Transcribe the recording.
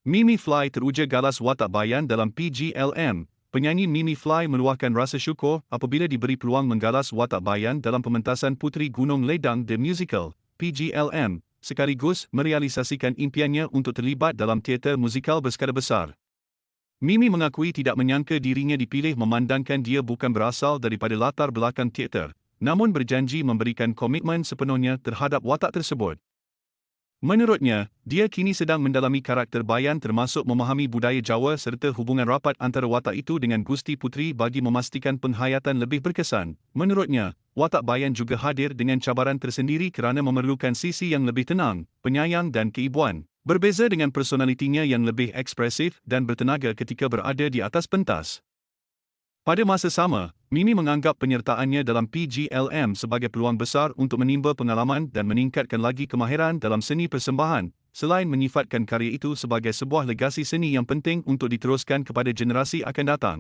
Mimi Fly teruja galas watak bayan dalam PGLM. Penyanyi Mimi Fly meluahkan rasa syukur apabila diberi peluang menggalas watak bayan dalam pementasan Puteri Gunung Ledang The Musical, PGLM, sekaligus merealisasikan impiannya untuk terlibat dalam teater musikal berskala besar. Mimi mengakui tidak menyangka dirinya dipilih memandangkan dia bukan berasal daripada latar belakang teater, namun berjanji memberikan komitmen sepenuhnya terhadap watak tersebut. Menurutnya, dia kini sedang mendalami karakter bayan termasuk memahami budaya Jawa serta hubungan rapat antara watak itu dengan Gusti Puteri bagi memastikan penghayatan lebih berkesan. Menurutnya, watak bayan juga hadir dengan cabaran tersendiri kerana memerlukan sisi yang lebih tenang, penyayang dan keibuan. Berbeza dengan personalitinya yang lebih ekspresif dan bertenaga ketika berada di atas pentas. Pada masa sama, Mimi menganggap penyertaannya dalam PGLM sebagai peluang besar untuk menimba pengalaman dan meningkatkan lagi kemahiran dalam seni persembahan, selain menyifatkan karya itu sebagai sebuah legasi seni yang penting untuk diteruskan kepada generasi akan datang.